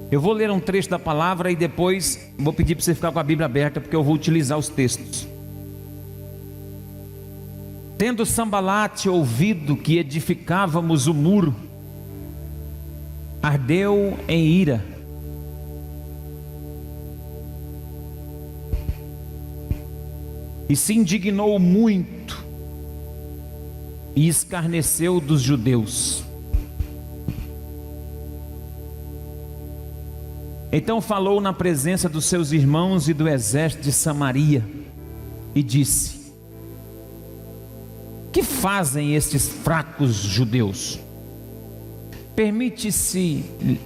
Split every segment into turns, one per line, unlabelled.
Eu vou ler um trecho da palavra e depois vou pedir para você ficar com a Bíblia aberta, porque eu vou utilizar os textos. Tendo Sambalate ouvido que edificávamos o muro, ardeu em ira e se indignou muito e escarneceu dos judeus. Então falou na presença dos seus irmãos e do exército de Samaria e disse: que fazem estes fracos judeus? Permite-se-lhe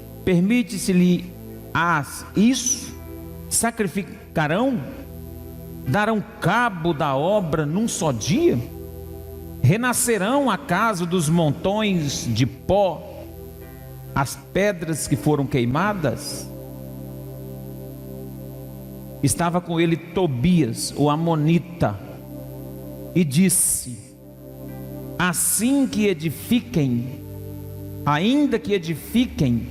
isso? Sacrificarão? Darão cabo da obra num só dia? Renascerão acaso dos montões de pó as pedras que foram queimadas? Estava com ele Tobias, o amonita, e disse: assim que edifiquem, ainda que edifiquem,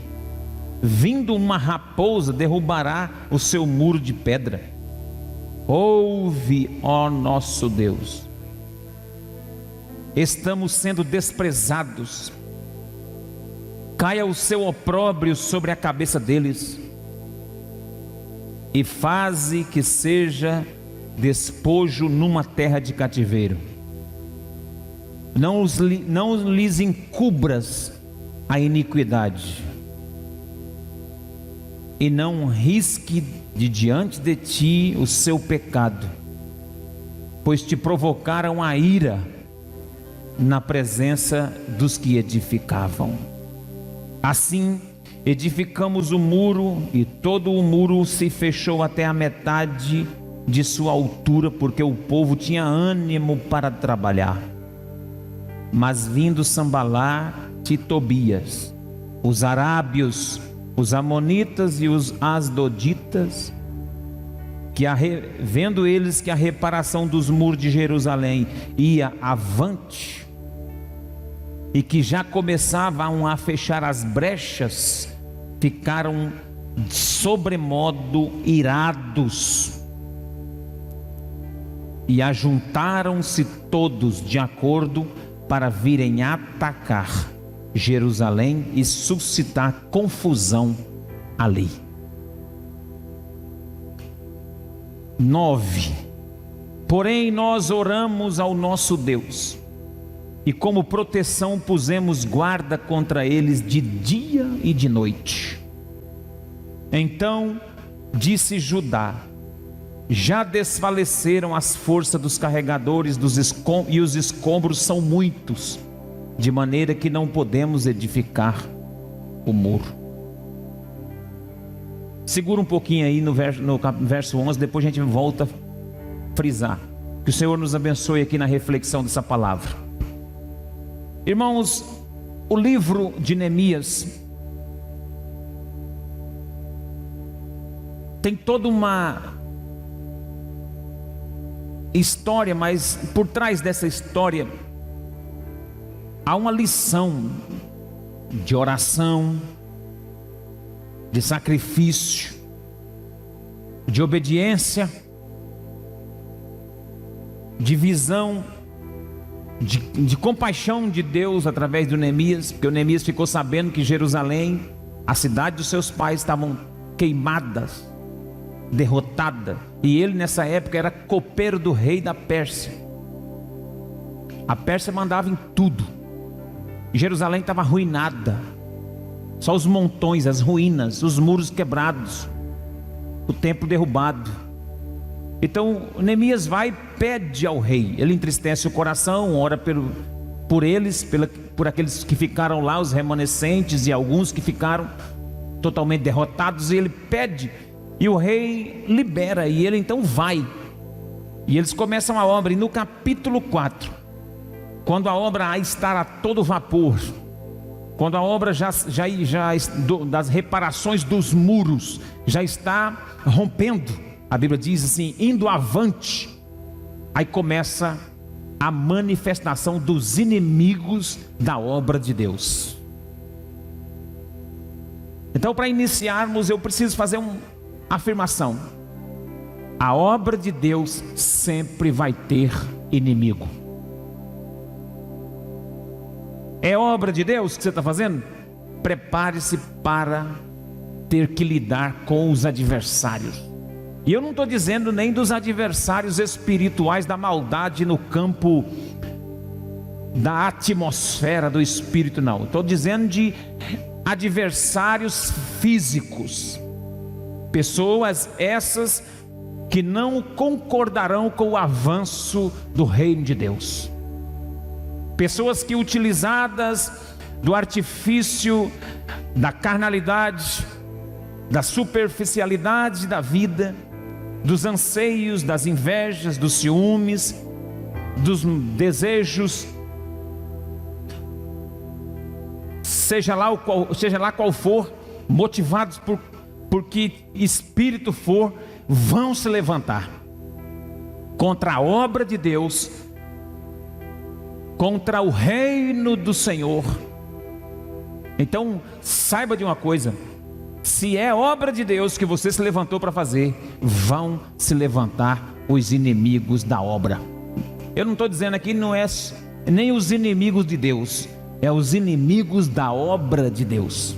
vindo uma raposa derrubará o seu muro de pedra. Ouve, ó nosso Deus, estamos sendo desprezados, caia o seu opróbrio sobre a cabeça deles, e faze que seja despojo numa terra de cativeiro. Não lhes encubras a iniquidade, e não risque de diante de ti o seu pecado, pois te provocaram a ira na presença dos que edificavam. Assim edificamos o muro, e todo o muro se fechou até a metade de sua altura, porque o povo tinha ânimo para trabalhar. Mas vindo Sambalate e Tobias, os arábios, os amonitas e os asdoditas, vendo eles que a reparação dos muros de Jerusalém ia avante, e que já começavam a fechar as brechas, ficaram sobremodo irados, e ajuntaram-se todos de acordo para virem atacar Jerusalém e suscitar confusão ali. 9. Porém nós oramos ao nosso Deus, e como proteção pusemos guarda contra eles de dia e de noite. Então disse Judá: já desfaleceram as forças dos carregadores e os escombros são muitos, de maneira que não podemos edificar o muro. Segura um pouquinho aí no verso 11, depois a gente volta a frisar. Que o Senhor nos abençoe aqui na reflexão dessa palavra. Irmãos, o livro de Neemias tem toda uma história, mas por trás dessa história há uma lição de oração, de sacrifício, de obediência, de visão, de compaixão de Deus através do Neemias, porque o Neemias ficou sabendo que Jerusalém, a cidade dos seus pais, estavam queimadas, derrotada, e ele nessa época era copeiro do rei da Pérsia. A Pérsia mandava em tudo, e Jerusalém estava arruinada, só os montões, as ruínas, os muros quebrados, o templo derrubado. Então Neemias vai e pede ao rei, ele entristece o coração, ora por eles, por aqueles que ficaram lá, os remanescentes, e alguns que ficaram totalmente derrotados, e ele pede, e o rei libera, e ele então vai, e eles começam a obra. E no capítulo 4, quando a obra está a todo vapor, quando a obra das reparações dos muros já está rompendo, a Bíblia diz assim, indo avante, aí começa a manifestação dos inimigos da obra de Deus. Então, para iniciarmos, eu preciso fazer uma afirmação: a obra de Deus sempre vai ter inimigo. É obra de Deus que você está fazendo? Prepare-se para ter que lidar com os adversários. E eu não estou dizendo nem dos adversários espirituais da maldade no campo da atmosfera do espírito, não. Estou dizendo de adversários físicos. Pessoas essas que não concordarão com o avanço do reino de Deus. Pessoas que, utilizadas do artifício da carnalidade, da superficialidade da vida, dos anseios, das invejas, dos ciúmes, dos desejos, seja lá qual for, motivados por que espírito for, vão se levantar contra a obra de Deus, contra o reino do Senhor. Então, saiba de uma coisa: se é obra de Deus que você se levantou para fazer, vão se levantar os inimigos da obra. Eu não estou dizendo aqui, não é nem os inimigos de Deus, é os inimigos da obra de Deus.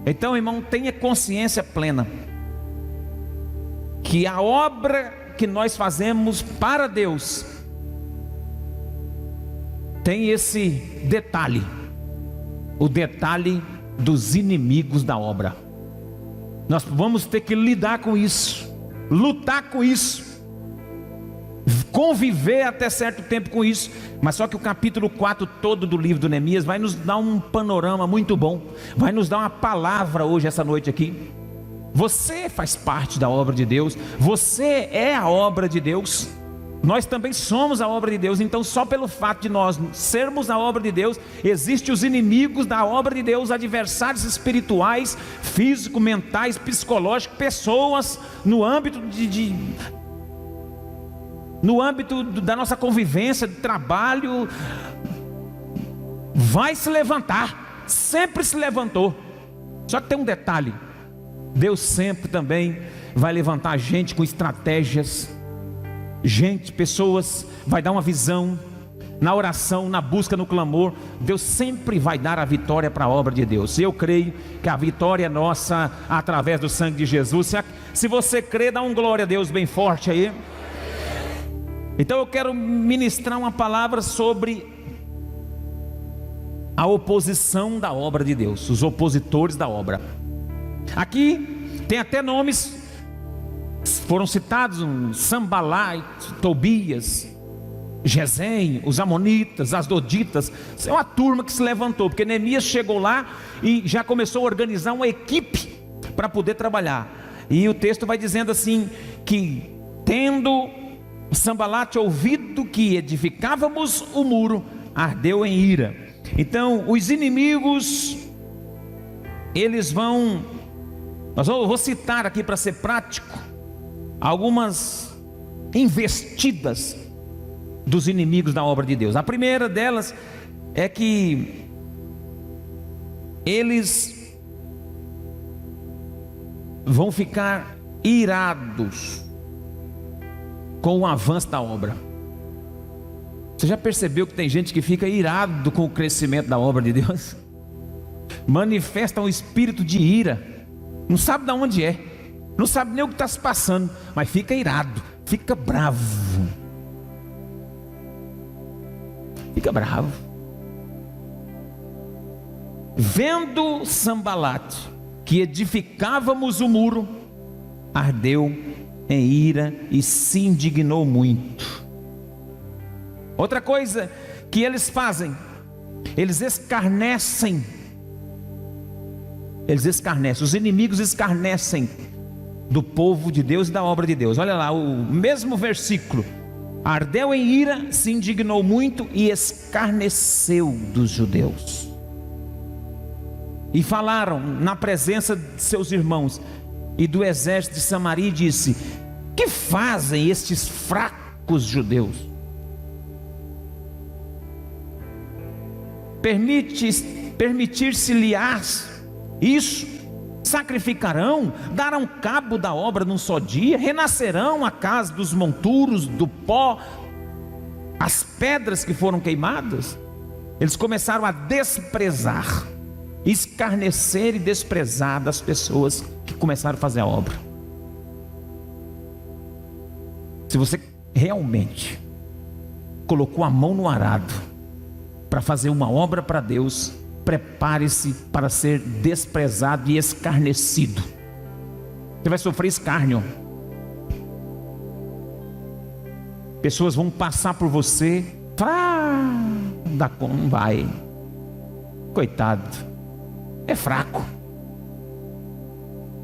Então, irmão, tenha consciência plena que a obra que nós fazemos para Deus tem esse detalhe, o detalhe dos inimigos da obra. Nós vamos ter que lidar com isso, lutar com isso, conviver até certo tempo com isso. Mas só que o capítulo 4 todo do livro do Neemias vai nos dar um panorama muito bom, vai nos dar uma palavra hoje, essa noite aqui. Você faz parte da obra de Deus, você é a obra de Deus, nós também somos a obra de Deus. Então, só pelo fato de nós sermos a obra de Deus, existem os inimigos da obra de Deus, adversários espirituais, físicos, mentais, psicológicos, pessoas no âmbito no âmbito da nossa convivência, de trabalho. Vai se levantar, sempre se levantou. Só que tem um detalhe: Deus sempre também vai levantar gente com estratégias, pessoas, vai dar uma visão, na oração, na busca, no clamor. Deus sempre vai dar a vitória para a obra de Deus. Eu creio que a vitória é nossa através do sangue de Jesus. Se você crê, dá um glória a Deus bem forte aí. Então eu quero ministrar uma palavra sobre a oposição da obra de Deus, os opositores da obra. Aqui tem até nomes, foram citados: Sambalat, Tobias, Gesem, os amonitas, as doditas. É uma turma que se levantou, porque Neemias chegou lá e já começou a organizar uma equipe para poder trabalhar. E o texto vai dizendo assim, que tendo Sambalat ouvido que edificávamos o muro, ardeu em ira. Então os inimigos, eles vão, vou citar aqui para ser prático, algumas investidas dos inimigos da obra de Deus. A primeira delas é que eles vão ficar irados com o avanço da obra. Você já percebeu que tem gente que fica irado com o crescimento da obra de Deus? Manifesta um espírito de ira, não sabe de onde é, não sabe nem o que está se passando, mas fica irado, fica bravo. Fica bravo. Vendo Sambalat que edificávamos o muro, ardeu em ira e se indignou muito. Outra coisa que eles fazem, eles escarnecem. Os inimigos escarnecem do povo de Deus e da obra de Deus. Olha lá, o mesmo versículo: ardeu em ira, se indignou muito e escarneceu dos judeus. E falaram na presença de seus irmãos e do exército de Samaria, e disse: que fazem estes fracos judeus? Permitir-se-lhes Isso. Sacrificarão, darão cabo da obra num só dia, renascerão a casa dos monturos, do pó, as pedras que foram queimadas. Eles começaram a desprezar, escarnecer e desprezar das pessoas que começaram a fazer a obra. Se você realmente colocou a mão no arado para fazer uma obra para Deus, prepare-se para ser desprezado e escarnecido. Você vai sofrer escárnio. Pessoas vão passar por você, não vai, coitado, é fraco.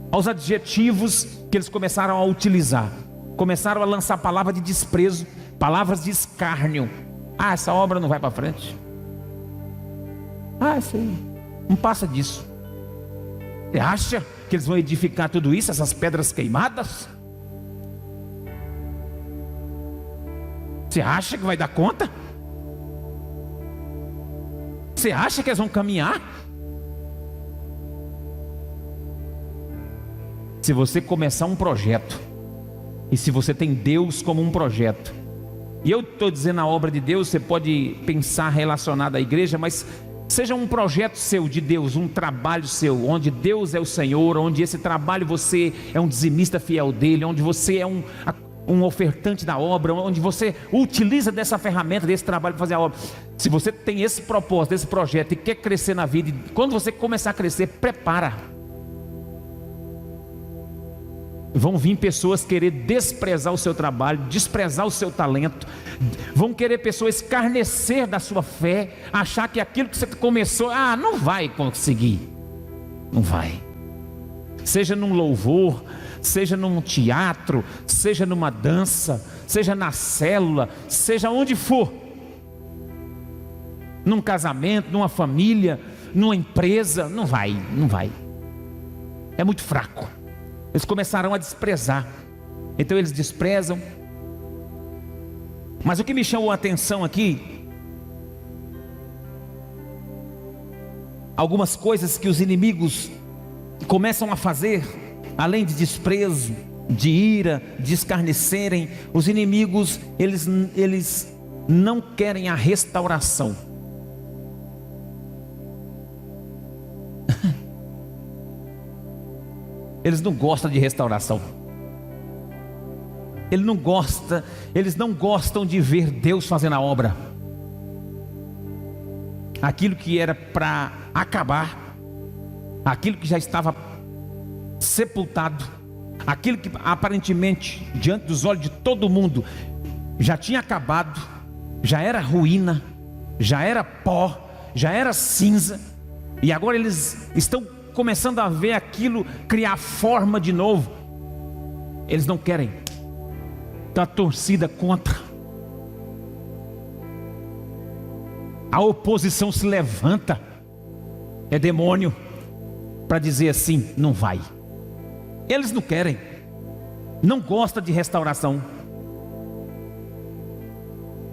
Aos adjetivos que eles começaram a utilizar, começaram a lançar palavras de desprezo, palavras de escárnio. Essa obra não vai para frente. Sim, não passa disso. Você acha que eles vão edificar tudo isso, essas pedras queimadas? Você acha que vai dar conta? Você acha que eles vão caminhar? Se você começar um projeto, e se você tem Deus como um projeto, e eu estou dizendo a obra de Deus, você pode pensar relacionado à igreja, mas seja um projeto seu de Deus, um trabalho seu, onde Deus é o Senhor, onde esse trabalho você é um dizimista fiel dele, onde você é um ofertante da obra, onde você utiliza dessa ferramenta, desse trabalho para fazer a obra. Se você tem esse propósito, esse projeto e quer crescer na vida, quando você começar a crescer, prepara. Vão vir pessoas querer desprezar o seu trabalho, desprezar o seu talento. Vão querer pessoas escarnecer da sua fé, achar que aquilo que você começou, não vai conseguir. Não vai. Seja num louvor, seja num teatro, seja numa dança, seja na célula, seja onde for. Num casamento, numa família, numa empresa, não vai. É muito fraco. Eles começarão a desprezar. Então eles desprezam. Mas o que me chamou a atenção aqui, algumas coisas que os inimigos começam a fazer, além de desprezo, de ira, de escarnecerem, os inimigos, eles não querem a restauração. Eles não gostam de restauração. Eles não gostam de ver Deus fazendo a obra. Aquilo que era para acabar, aquilo que já estava sepultado, aquilo que aparentemente diante dos olhos de todo mundo já tinha acabado, já era ruína, já era pó, já era cinza, e agora eles estão começando a ver aquilo criar forma de novo. Eles não querem. Então a torcida contra, a oposição se levanta, é demônio, para dizer assim: não vai. Eles não querem, não gostam de restauração,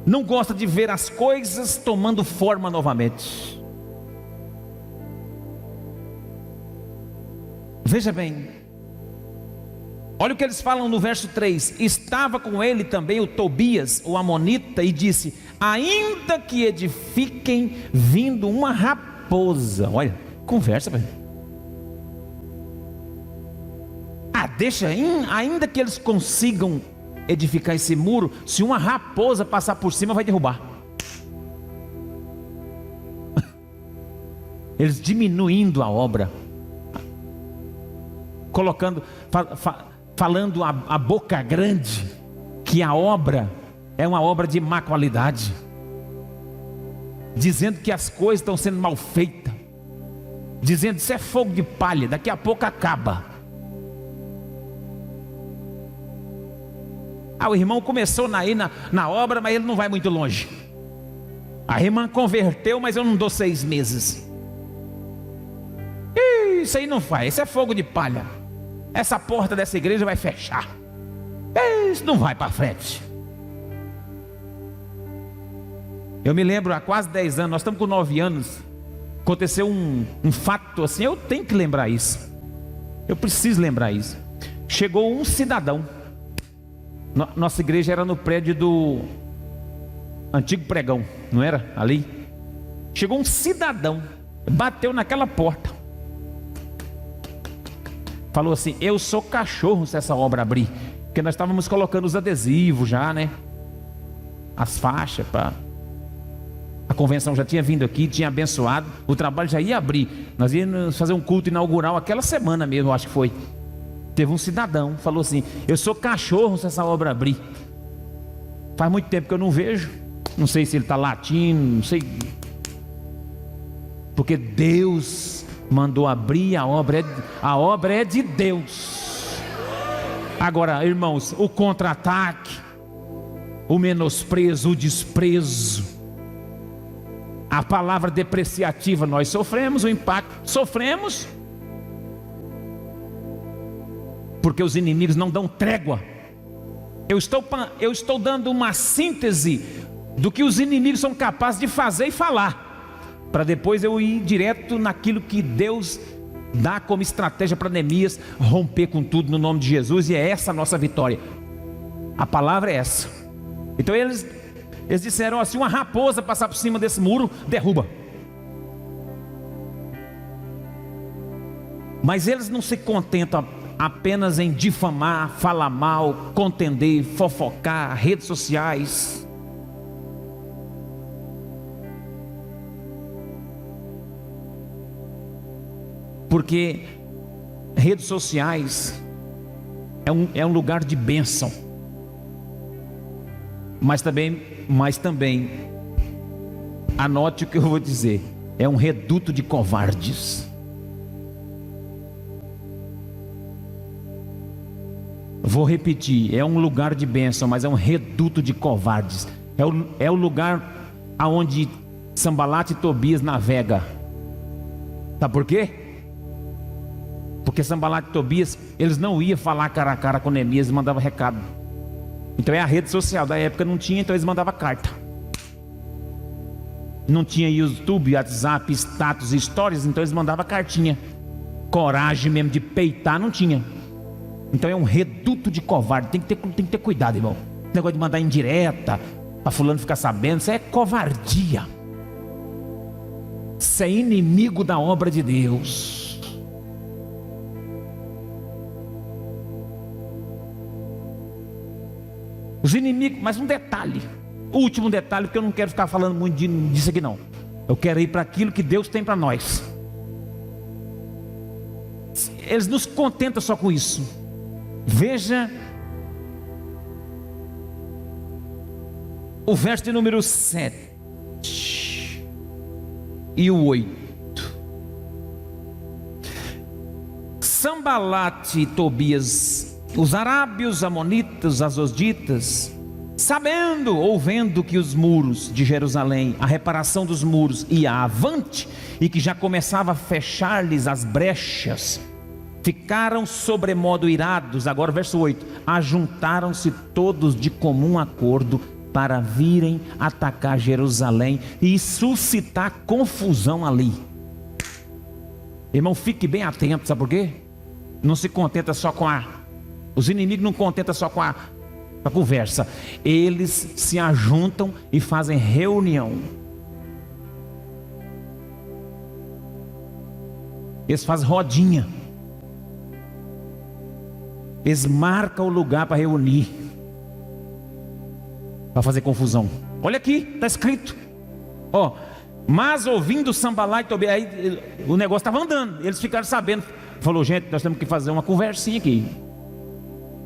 não gostam de ver as coisas tomando forma novamente. Veja bem, olha o que eles falam no verso 3: estava com ele também o Tobias, o amonita, e disse: ainda que edifiquem vindo uma raposa. Olha, conversa, velho. Deixa, ainda que eles consigam edificar esse muro, se uma raposa passar por cima, vai derrubar. Eles diminuindo a obra, colocando, falando a boca grande, que a obra é uma obra de má qualidade, dizendo que as coisas estão sendo mal feitas, dizendo: isso é fogo de palha, daqui a pouco acaba. O irmão começou na obra, mas ele não vai muito longe. A irmã converteu, mas eu não dou 6 meses. Isso aí não vai, isso é fogo de palha. Essa porta dessa igreja vai fechar. Isso não vai para frente. Eu me lembro, há quase 10 anos, nós estamos com 9 anos aconteceu um fato assim, eu tenho que lembrar isso. Eu preciso lembrar isso. Chegou um cidadão. Nossa igreja era no prédio do antigo pregão, não era? Ali. Chegou um cidadão, bateu naquela porta, falou assim: eu sou cachorro se essa obra abrir. Porque nós estávamos colocando os adesivos já, né? As faixas, a convenção já tinha vindo aqui, tinha abençoado, o trabalho já ia abrir. Nós íamos fazer um culto inaugural aquela semana mesmo, acho que foi. Teve um cidadão, falou assim: eu sou cachorro se essa obra abrir. Faz muito tempo que eu não vejo. Não sei se ele está latindo, não sei. Porque Deus mandou abrir, a obra é de Deus. Agora, irmãos, o contra-ataque, o menosprezo, o desprezo, a palavra depreciativa, nós sofremos o impacto, sofremos, porque os inimigos não dão trégua. Eu estou dando uma síntese do que os inimigos são capazes de fazer e falar, para depois eu ir direto naquilo que Deus dá como estratégia para Neemias romper com tudo no nome de Jesus. E é essa a nossa vitória. A palavra é essa. Então eles disseram assim: uma raposa passar por cima desse muro, derruba. Mas eles não se contentam apenas em difamar, falar mal, contender, fofocar, redes sociais. Porque redes sociais é um lugar de bênção, mas também, anote o que eu vou dizer, é um reduto de covardes. Vou repetir, é um lugar de bênção, mas é um reduto de covardes. É o lugar aonde Sanbalat e Tobias navegam. Sabe por quê? Porque Sanbalat e Tobias, eles não iam falar cara a cara com Neemias, eles mandavam recado. Então é a rede social da época, não tinha, então eles mandavam carta. Não tinha YouTube, WhatsApp, status, stories, então eles mandavam cartinha. Coragem mesmo de peitar não tinha. Então é um reduto de covarde. Tem que ter cuidado, irmão. Esse negócio de mandar indireta para fulano ficar sabendo, isso é covardia. Isso é inimigo da obra de Deus. Os inimigos, mas um detalhe, o último detalhe, porque eu não quero ficar falando muito disso aqui não. Eu quero ir para aquilo que Deus tem para nós. Eles não se contentam só com isso. Veja o verso de número 7 e o 8. Sanbalat e Tobias, os arábios, os amonitas, os asdoditas, sabendo ou vendo que os muros de Jerusalém, a reparação dos muros ia avante, e que já começava a fechar-lhes as brechas, ficaram sobremodo irados. Agora verso 8: ajuntaram-se todos de comum acordo para virem atacar Jerusalém e suscitar confusão ali. Irmão, fique bem atento, sabe por quê? Não se contenta só com os inimigos não contentam só com a conversa. Eles se ajuntam e fazem reunião. Eles fazem rodinha. Eles marcam o lugar para reunir, para fazer confusão. Olha aqui, está escrito. Mas ouvindo Sanbalat e Tobias, aí o negócio estava andando. Eles ficaram sabendo. Falou: gente, nós temos que fazer uma conversinha aqui.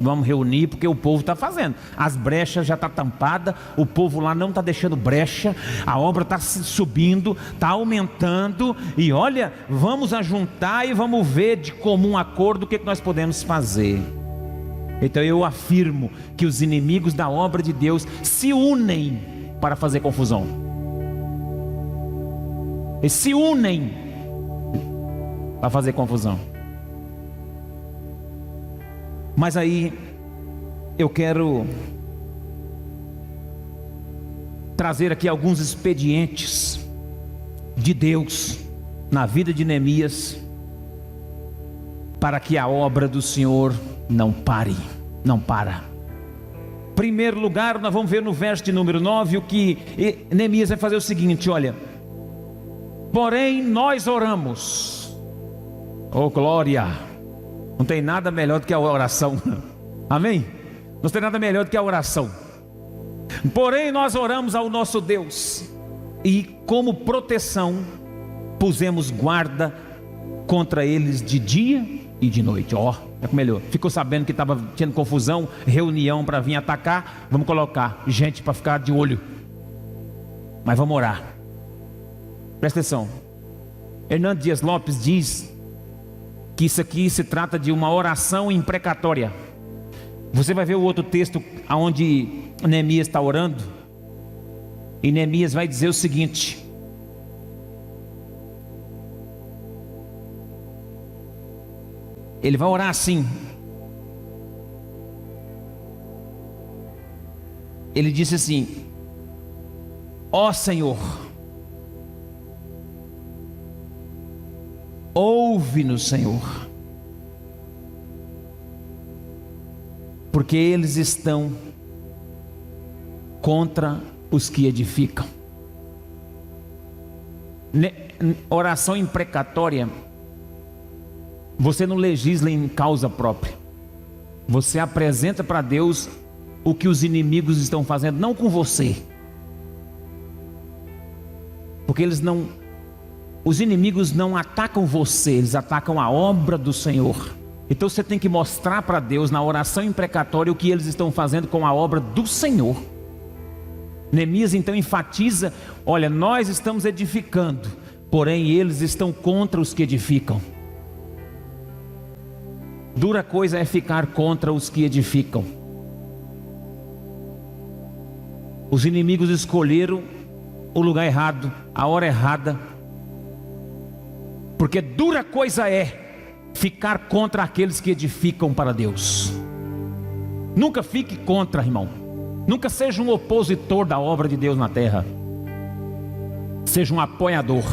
Vamos reunir, porque o povo está fazendo. As brechas já estão tampadas, o povo lá não está deixando brecha, a obra está subindo, está aumentando. E olha, vamos ajuntar e vamos ver de comum acordo o que nós podemos fazer. Então eu afirmo que os inimigos da obra de Deus se unem para fazer confusão. Eles se unem para fazer confusão. Mas aí eu quero trazer aqui alguns expedientes de Deus na vida de Neemias, para que a obra do Senhor não pare, não para. Primeiro lugar, nós vamos ver no verso de número 9, o que Neemias vai fazer o seguinte, olha: porém nós oramos. Oh glória! Não tem nada melhor do que a oração. Amém? Não tem nada melhor do que a oração. Porém nós oramos ao nosso Deus, e como proteção pusemos guarda contra eles de dia e de noite. Ó, é melhor. Ficou sabendo que estava tendo confusão, reunião para vir atacar. Vamos colocar gente para ficar de olho. Mas vamos orar. Presta atenção. Hernando Dias Lopes diz que isso aqui se trata de uma oração imprecatória. Você vai ver o outro texto onde Neemias está orando, e Neemias vai dizer o seguinte: ele vai orar assim. Ele disse assim: ó Senhor, ouve-nos, Senhor, porque eles estão contra os que edificam. Oração imprecatória, você não legisla em causa própria. Você apresenta para Deus o que os inimigos estão fazendo, não com você. Porque os inimigos não atacam você, eles atacam a obra do Senhor. Então você tem que mostrar para Deus na oração imprecatória o que eles estão fazendo com a obra do Senhor. Neemias então enfatiza: olha, nós estamos edificando, porém eles estão contra os que edificam. Dura coisa é ficar contra os que edificam. Os inimigos escolheram o lugar errado, a hora errada, porque dura coisa é ficar contra aqueles que edificam para Deus. Nunca fique contra, irmão. Nunca seja um opositor da obra de Deus na terra. Seja um apoiador,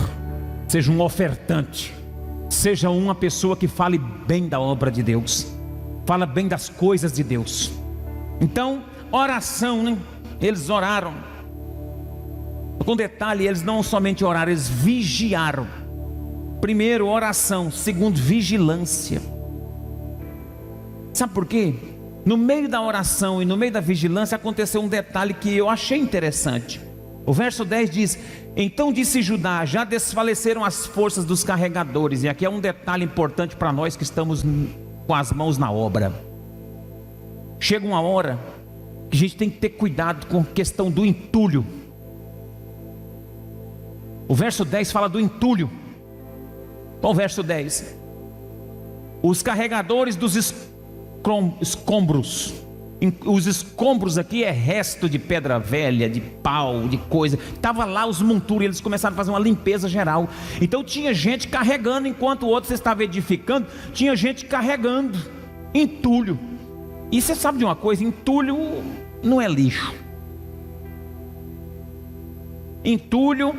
seja um ofertante, seja uma pessoa que fale bem da obra de Deus, fala bem das coisas de Deus. Então, oração, né? Eles oraram. Com detalhe, eles não somente oraram, eles vigiaram. Primeiro, oração. Segundo, vigilância. Sabe por quê? No meio da oração e no meio da vigilância aconteceu um detalhe que eu achei interessante. O verso 10 diz: então disse Judá, já desfaleceram as forças dos carregadores. E aqui é um detalhe importante para nós que estamos com as mãos na obra. Chega uma hora que a gente tem que ter cuidado com a questão do entulho. O verso 10 fala do entulho. Qual o verso 10? Os carregadores dos escombros. Os escombros aqui é resto de pedra velha, de pau, de coisa. Estava lá os monturos, eles começaram a fazer uma limpeza geral. Então tinha gente carregando, enquanto o outro estava edificando, tinha gente carregando entulho. E você sabe de uma coisa: entulho não é lixo. Entulho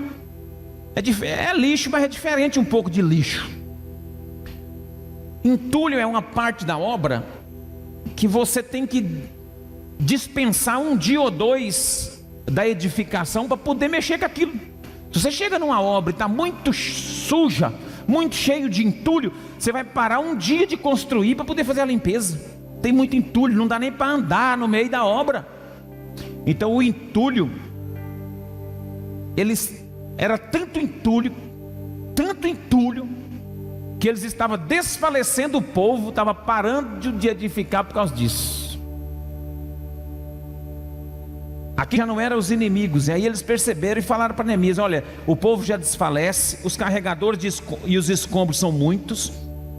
é lixo, mas é diferente um pouco de lixo. Entulho é uma parte da obra que você tem que dispensar um dia ou dois da edificação para poder mexer com aquilo. Se você chega numa obra e está muito suja, muito cheio de entulho, você vai parar um dia de construir para poder fazer a limpeza. Tem muito entulho, não dá nem para andar no meio da obra. Então o entulho, era tanto entulho, que eles estavam desfalecendo o povo, estava parando de edificar por causa disso. Aqui já não eram os inimigos, e aí eles perceberam e falaram para Neemias: olha, o povo já desfalece, os carregadores e os escombros são muitos,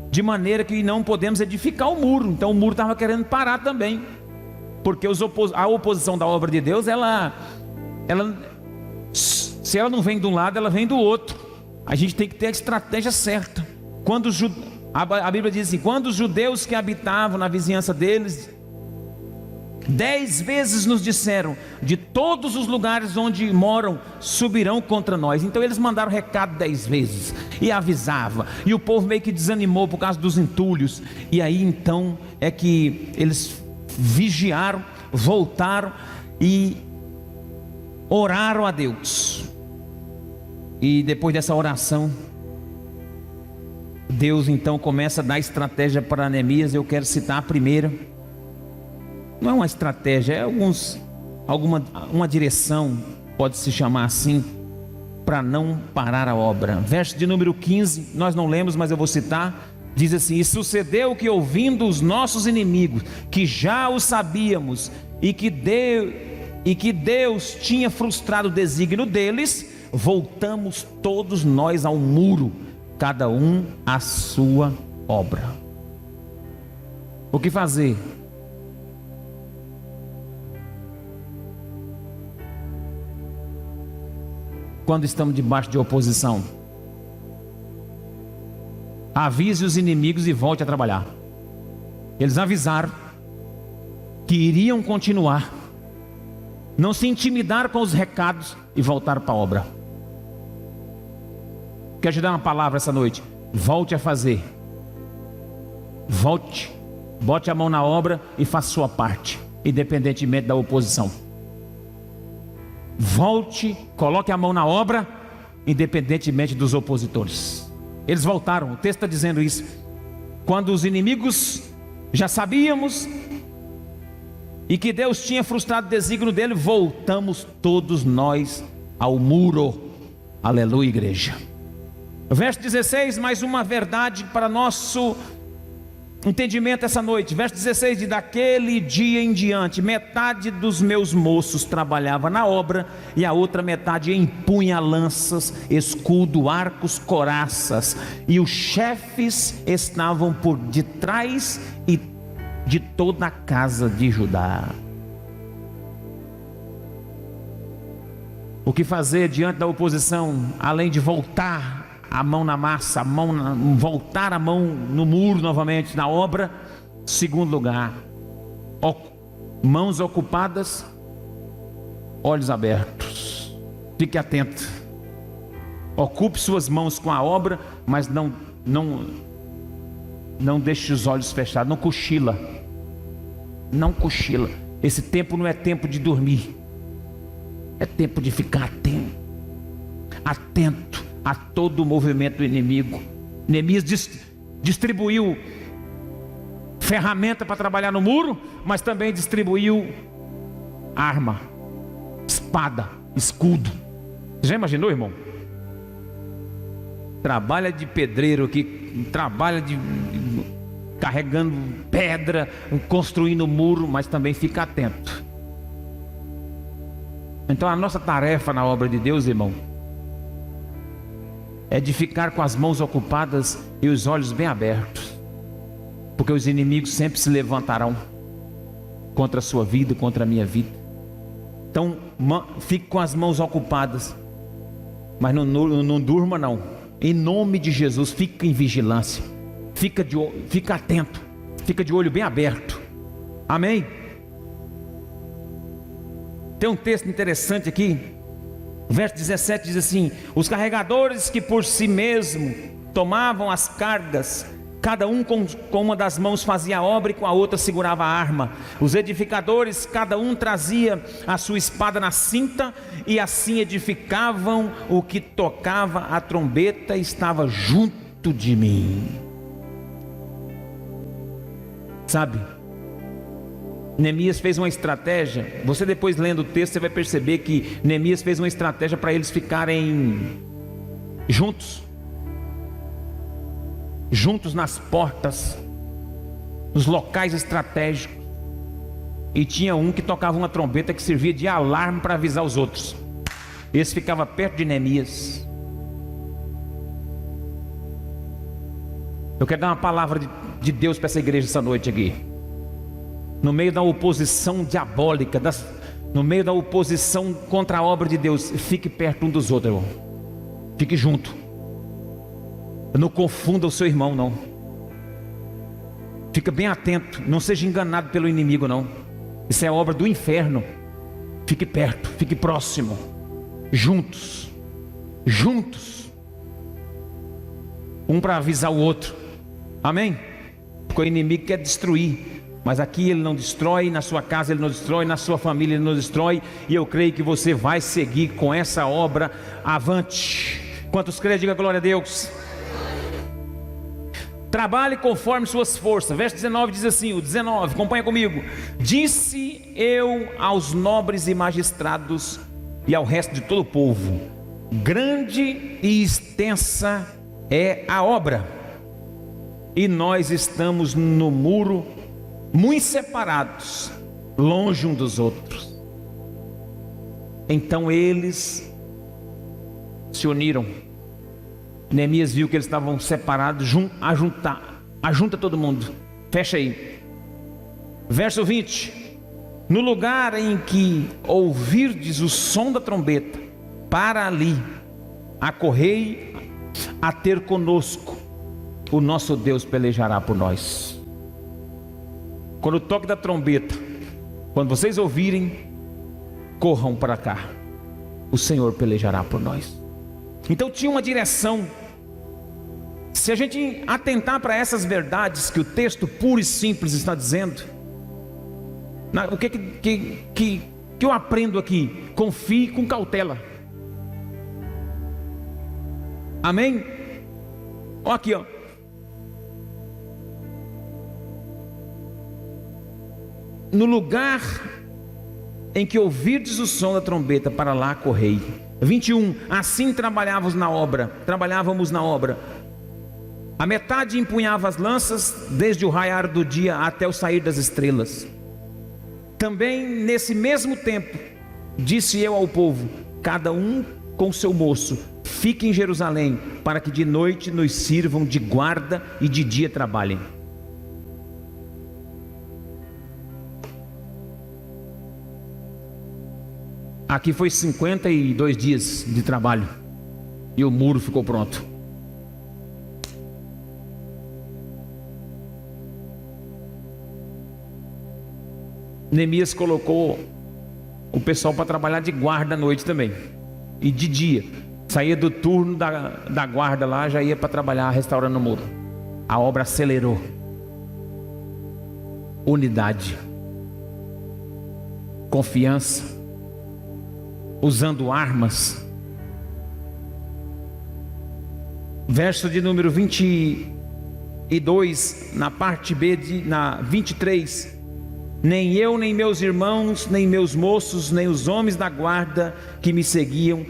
de maneira que não podemos edificar o muro. Então o muro estava querendo parar também, porque a oposição da obra de Deus, se ela não vem de um lado, ela vem do outro. A gente tem que ter a estratégia certa. A Bíblia diz assim: quando os judeus que habitavam na vizinhança deles 10 vezes nos disseram: de todos os lugares onde moram, subirão contra nós. Então eles mandaram recado 10 vezes, e avisava, e o povo meio que desanimou por causa dos entulhos. E aí então é que eles vigiaram, voltaram e oraram a Deus. E depois dessa oração, Deus então começa a dar estratégia para Neemias. Eu quero citar a primeira. Não é uma estratégia, é uma direção, pode-se chamar assim, para não parar a obra. Verso de número 15, nós não lemos, mas eu vou citar. Diz assim: e sucedeu que, ouvindo os nossos inimigos, que já o sabíamos, e que Deus tinha frustrado o desígnio deles, voltamos todos nós ao muro, cada um à sua obra. O que fazer? Quando estamos debaixo de oposição? Avise os inimigos e volte a trabalhar. Eles avisaram que iriam continuar, não se intimidar com os recados e voltar para a obra. Quero te dar uma palavra essa noite: volte a fazer. Volte, bote a mão na obra e faça sua parte, independentemente da oposição. Volte, coloque a mão na obra, independentemente dos opositores. Eles voltaram, o texto está dizendo isso. Quando os inimigos já sabíamos, e que Deus tinha frustrado o desígnio dele, voltamos todos nós ao muro. Aleluia, igreja. Verso 16, mais uma verdade para nosso entendimento essa noite. Verso 16: e daquele dia em diante, metade dos meus moços trabalhava na obra, e a outra metade empunha lanças, escudo, arcos, coraças, e os chefes estavam por detrás e de toda a casa de Judá. O que fazer diante da oposição, além de voltar a mão na massa, voltar a mão no muro novamente, na obra? Segundo lugar, mãos ocupadas, olhos abertos. Fique atento. Ocupe suas mãos com a obra, mas não deixe os olhos fechados. Não cochila. Não cochila. Esse tempo não é tempo de dormir, é tempo de ficar atento a todo o movimento do inimigo. Neemias distribuiu ferramenta para trabalhar no muro, mas também distribuiu arma, espada, escudo. Você já imaginou, irmão? Trabalha de pedreiro aqui, trabalha carregando pedra, construindo muro, mas também fica atento. Então a nossa tarefa na obra de Deus, irmão, é de ficar com as mãos ocupadas e os olhos bem abertos, porque os inimigos sempre se levantarão contra a sua vida, contra a minha vida. Então fique com as mãos ocupadas, mas não durma não. Em nome de Jesus, fica em vigilância, fica atento, fica de olho bem aberto. Amém? Tem um texto interessante aqui, verso 17 diz assim: os carregadores que por si mesmo tomavam as cargas, cada um com uma das mãos fazia a obra e com a outra segurava a arma. Os edificadores, cada um trazia a sua espada na cinta, e assim edificavam. O que tocava a trombeta estava junto de mim. Sabe, Neemias fez uma estratégia. Você depois lendo o texto, você vai perceber que Neemias fez uma estratégia para eles ficarem juntos nas portas, nos locais estratégicos. E tinha um que tocava uma trombeta que servia de alarme para avisar os outros. Esse ficava perto de Neemias. Eu quero dar uma palavra de Deus para essa igreja essa noite aqui. No meio da oposição diabólica, no meio da oposição contra a obra de Deus, fique perto um dos outros, irmão. Fique junto. Não confunda o seu irmão, não. Fica bem atento, não seja enganado pelo inimigo, não. Isso é obra do inferno. Fique perto, fique próximo, juntos, um para avisar o outro, amém? Porque o inimigo quer destruir, mas aqui ele não destrói, na sua casa ele não destrói, na sua família ele não destrói, e eu creio que você vai seguir com essa obra avante. Quantos creem, diga glória a Deus. Trabalhe conforme suas forças. Verso 19 diz assim, o 19, acompanha comigo. Disse eu aos nobres e magistrados e ao resto de todo o povo: grande e extensa é a obra, e nós estamos no muro, muito separados, longe um dos outros. Então eles se uniram. Neemias viu que eles estavam separados, ajunta todo mundo, fecha aí. Verso 20: no lugar em que ouvirdes o som da trombeta, para ali, acorrei a ter conosco, o nosso Deus pelejará por nós. Quando o toque da trombeta, quando vocês ouvirem, corram para cá, o Senhor pelejará por nós. Então tinha uma direção. Se a gente atentar para essas verdades que o texto puro e simples está dizendo, o que eu aprendo aqui? Confie com cautela. Amém? Olha aqui, ó. No lugar em que ouvirdes o som da trombeta, para lá correi. 21. Assim trabalhávamos na obra. A metade empunhava as lanças, desde o raiar do dia até o sair das estrelas. Também nesse mesmo tempo, disse eu ao povo: cada um com seu moço, fique em Jerusalém, para que de noite nos sirvam de guarda e de dia trabalhem. Aqui foi 52 dias de trabalho, e o muro ficou pronto. Neemias colocou o pessoal para trabalhar de guarda à noite também, e de dia. Saía do turno da guarda lá, já ia para trabalhar restaurando o muro. A obra acelerou. Unidade, confiança, usando armas. Verso de número 22, na parte B, na 23. Nem eu, nem meus irmãos, nem meus moços, nem os homens da guarda que me seguiam,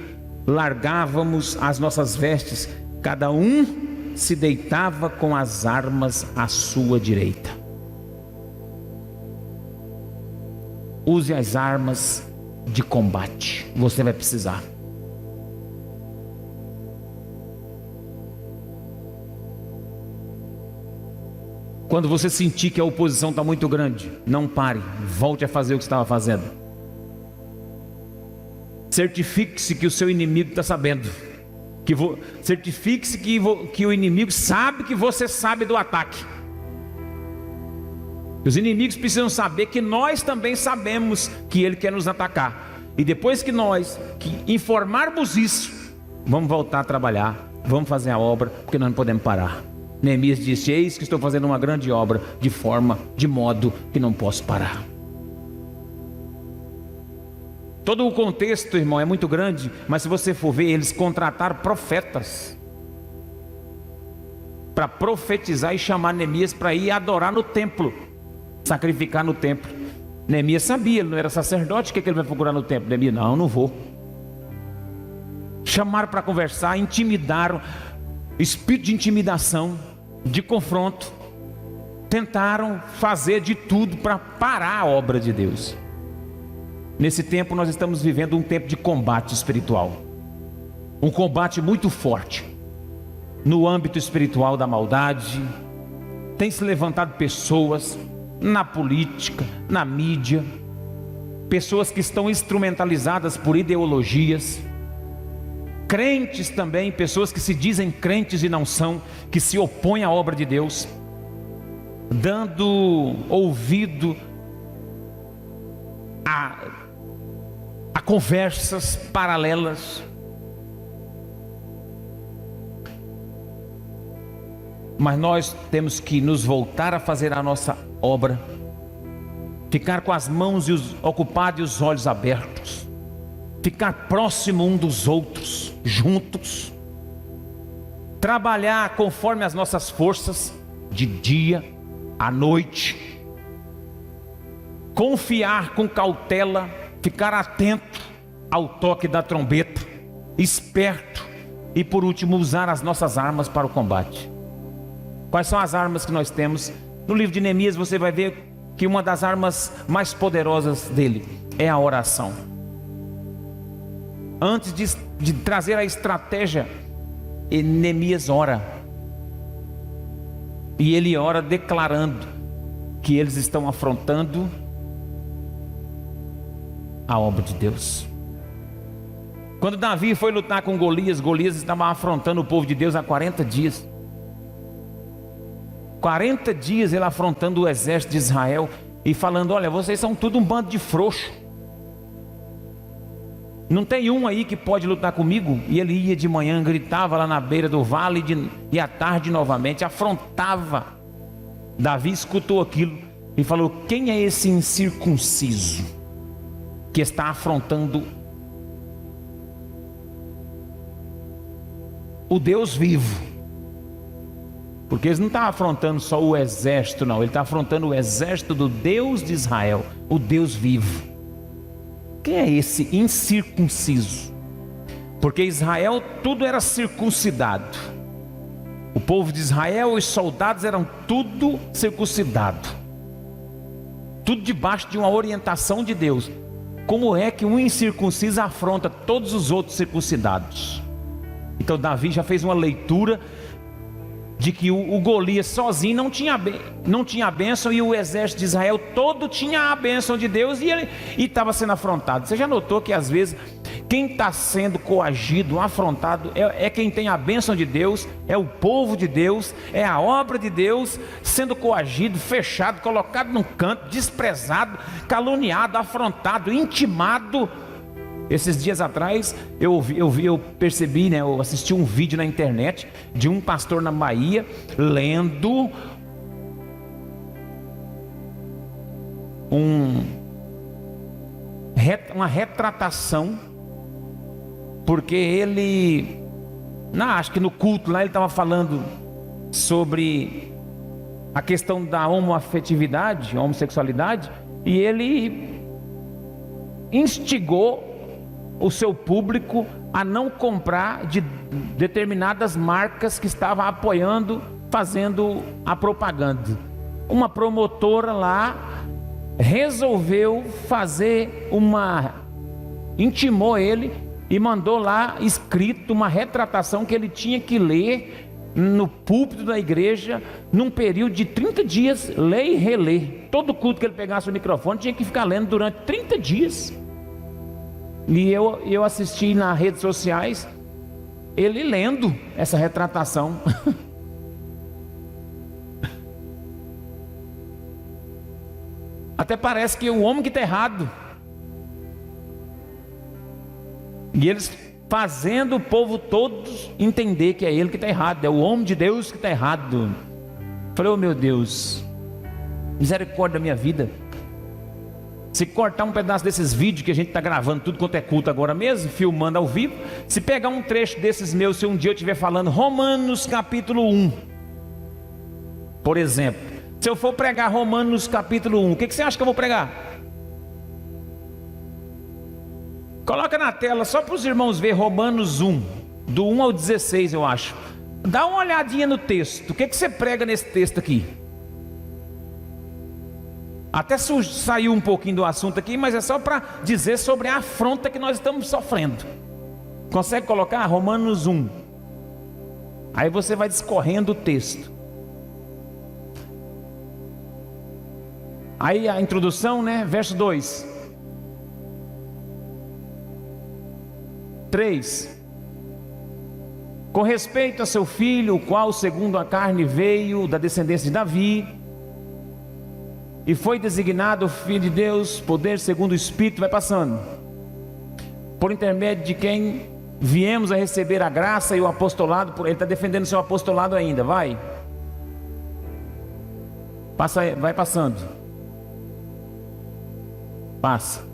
largávamos as nossas vestes. Cada um se deitava com as armas à sua direita. Use as armas de combate, você vai precisar. Quando você sentir que a oposição está muito grande, não pare, volte a fazer o que estava fazendo. Certifique-se que o seu inimigo está sabendo, certifique-se que o inimigo sabe que você sabe do ataque. Os inimigos precisam saber que nós também sabemos que ele quer nos atacar. E depois que informarmos isso, vamos voltar a trabalhar, vamos fazer a obra, porque nós não podemos parar. Neemias disse: eis que estou fazendo uma grande obra, de modo que não posso parar. Todo o contexto, irmão, é muito grande, mas se você for ver, eles contrataram profetas para profetizar e chamar Neemias para ir adorar no templo, sacrificar no templo. Neemias sabia, ele não era sacerdote, o que ele vai procurar no templo? Neemias: não vou. Chamaram para conversar, intimidaram, espírito de intimidação, de confronto, tentaram fazer de tudo para parar a obra de Deus. Nesse tempo nós estamos vivendo um tempo de combate espiritual, um combate muito forte no âmbito espiritual da maldade. Tem se levantado pessoas na política, na mídia, pessoas que estão instrumentalizadas por ideologias, crentes também, pessoas que se dizem crentes e não são, que se opõem à obra de Deus, dando ouvido a conversas paralelas. Mas nós temos que nos voltar a fazer a nossa obra, ficar com as mãos ocupadas e os olhos abertos, ficar próximo um dos outros, juntos, trabalhar conforme as nossas forças, de dia à noite, confiar com cautela, ficar atento ao toque da trombeta, esperto, e por último usar as nossas armas para o combate. Quais são as armas que nós temos? No livro de Neemias você vai ver que uma das armas mais poderosas dele é a oração. Antes de trazer a estratégia, Neemias ora. E ele ora declarando que eles estão afrontando a obra de Deus. Quando Davi foi lutar com Golias, Golias estava afrontando o povo de Deus há 40 dias. 40 dias ele afrontando o exército de Israel e falando: olha, vocês são tudo um bando de frouxo. Não tem um aí que pode lutar comigo? E ele ia de manhã, gritava lá na beira do vale, e à tarde novamente afrontava. Davi escutou aquilo e falou: quem é esse incircunciso que está afrontando o Deus vivo? Porque eles não estão afrontando só o exército, não. Ele está afrontando o exército do Deus de Israel, o Deus vivo. Quem é esse incircunciso? Porque Israel tudo era circuncidado. O povo de Israel, os soldados eram tudo circuncidado. Tudo debaixo de uma orientação de Deus. Como é que um incircunciso afronta todos os outros circuncidados? Então Davi já fez uma leitura de que o Golias sozinho não tinha a bênção, e o exército de Israel todo tinha a bênção de Deus, e ele estava sendo afrontado. Você já notou que às vezes quem está sendo coagido, afrontado, é quem tem a bênção de Deus, é o povo de Deus, é a obra de Deus, sendo coagido, fechado, colocado num canto, desprezado, caluniado, afrontado, intimado. Esses dias atrás eu percebi, né, eu assisti um vídeo na internet de um pastor na Bahia lendo uma retratação, porque ele, acho que no culto lá ele estava falando sobre a questão da homossexualidade, e ele instigou o seu público a não comprar de determinadas marcas que estavam apoiando, fazendo a propaganda. Uma promotora lá resolveu intimou ele e mandou lá escrito uma retratação que ele tinha que ler no púlpito da igreja, num período de 30 dias, ler e reler. Todo culto que ele pegasse o microfone tinha que ficar lendo durante 30 dias. E eu assisti nas redes sociais ele lendo essa retratação. Até parece que é o homem que está errado, e eles fazendo o povo todos entender que é ele que está errado, é o homem de Deus que está errado. Falei: oh meu Deus, misericórdia da minha vida. Se cortar um pedaço desses vídeos que a gente está gravando, tudo quanto é culto agora mesmo, filmando ao vivo, se pegar um trecho desses meus, se um dia eu estiver falando Romanos capítulo 1, por exemplo, se eu for pregar Romanos capítulo 1, o que você acha que eu vou pregar? Coloca na tela só para os irmãos ver Romanos 1, do 1 ao 16 eu acho. Dá uma olhadinha no texto, o que você prega nesse texto aqui? Até saiu um pouquinho do assunto aqui, mas é só para dizer sobre a afronta que nós estamos sofrendo. Consegue colocar Romanos 1? Aí você vai discorrendo o texto. Aí a introdução, né? Verso 2. 3. Com respeito a seu filho, o qual segundo a carne veio da descendência de Davi, e foi designado o Filho de Deus, poder segundo o Espírito, vai passando, por intermédio de quem viemos a receber a graça e o apostolado. Ele está defendendo seu apostolado ainda, vai. Passa, vai passando. Passa.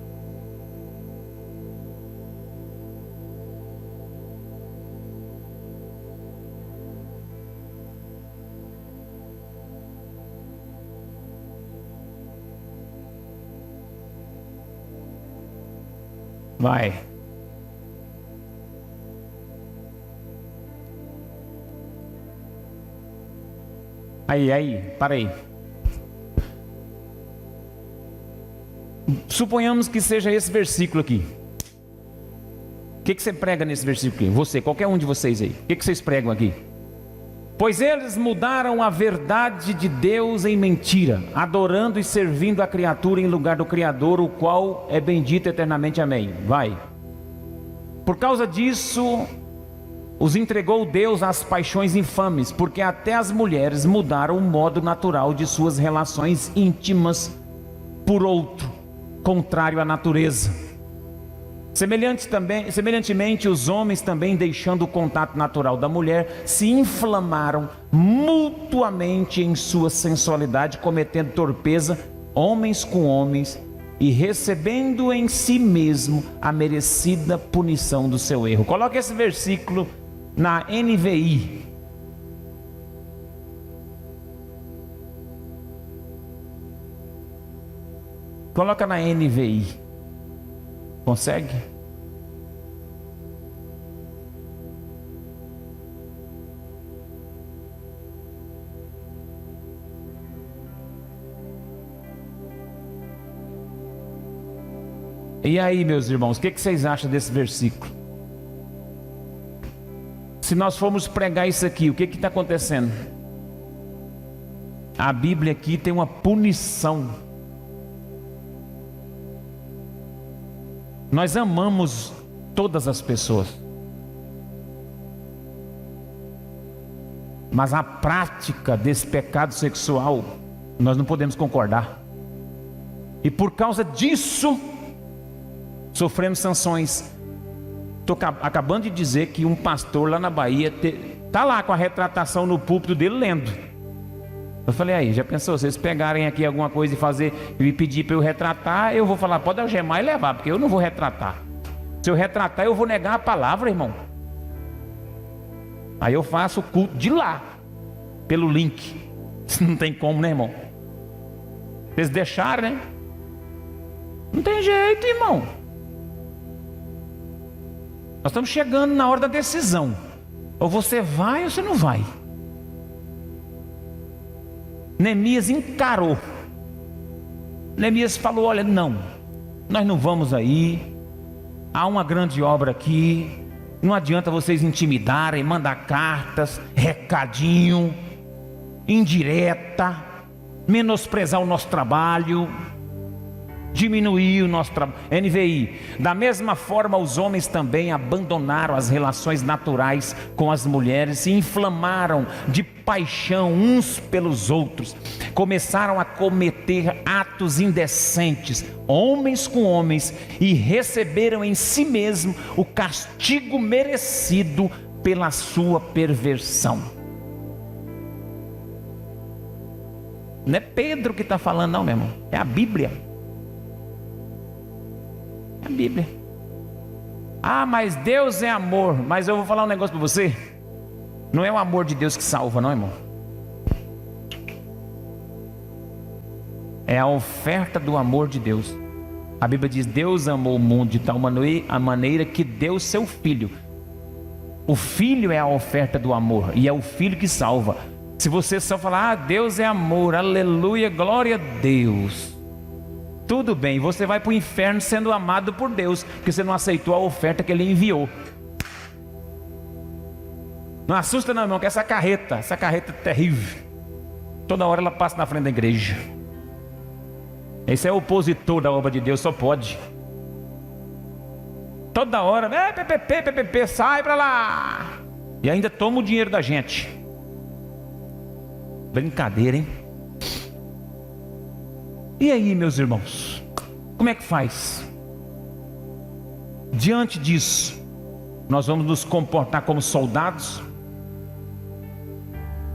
Vai. Aí, para aí. Suponhamos que seja esse versículo aqui. O que você prega nesse versículo aqui? Você, qualquer um de vocês aí. O que vocês pregam aqui? Pois eles mudaram a verdade de Deus em mentira, adorando e servindo a criatura em lugar do Criador, o qual é bendito eternamente. Amém. Vai. Por causa disso, os entregou Deus às paixões infames, porque até as mulheres mudaram o modo natural de suas relações íntimas por outro, contrário à natureza. Semelhantemente, os homens também, deixando o contato natural da mulher, se inflamaram mutuamente em sua sensualidade, cometendo torpeza, homens com homens, e recebendo em si mesmo a merecida punição do seu erro. Coloque esse versículo na NVI. Coloca na NVI. Consegue? E aí, meus irmãos, o que vocês acham desse versículo? Se nós formos pregar isso aqui, o que está acontecendo? A Bíblia aqui tem uma punição. Nós amamos todas as pessoas, mas a prática desse pecado sexual nós não podemos concordar, e por causa disso sofremos sanções. Estou acabando de dizer que um pastor lá na Bahia está lá com a retratação no púlpito dele lendo. Eu falei, aí, já pensou, vocês pegarem aqui alguma coisa e me pedir para eu retratar, eu vou falar, pode algemar e levar, porque eu não vou retratar. Se eu retratar, eu vou negar a palavra, irmão. Aí eu faço o culto de lá, pelo link. Não tem como, né, irmão? Vocês deixaram, né? Não tem jeito, irmão. Nós estamos chegando na hora da decisão. Ou você vai ou você não vai. Neemias encarou. Neemias falou, olha, não, nós não vamos aí. Há uma grande obra aqui. Não adianta vocês intimidarem, mandar cartas, recadinho, indireta, menosprezar o nosso trabalho, diminuir o nosso trabalho. NVI. Da mesma forma, os homens também abandonaram as relações naturais com as mulheres, se inflamaram de paixão uns pelos outros, começaram a cometer atos indecentes, homens com homens, e receberam em si mesmo o castigo merecido pela sua perversão. Não é Pedro que está falando, não, meu irmão, é a Bíblia. É a Bíblia. Ah, mas Deus é amor. Mas eu vou falar um negócio para você. Não é o amor de Deus que salva, não, irmão. É a oferta do amor de Deus. A Bíblia diz, Deus amou o mundo de tal maneira que deu seu Filho. O Filho é a oferta do amor, e é o Filho que salva. Se você só falar, Deus é amor, aleluia, glória a Deus, tudo bem, você vai para o inferno sendo amado por Deus, porque você não aceitou a oferta que Ele enviou. Não assusta não, irmão, que essa carreta é terrível. Toda hora ela passa na frente da igreja. Esse é o opositor da obra de Deus, só pode. Toda hora, PPP, sai para lá. E ainda toma o dinheiro da gente. Brincadeira, hein? E aí, meus irmãos, como é que faz? Diante disso, nós vamos nos comportar como soldados,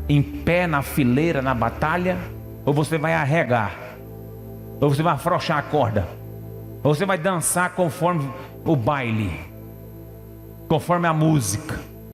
em pé na fileira, na batalha, ou você vai arregar, ou você vai afrouxar a corda, ou você vai dançar conforme o baile, conforme a música?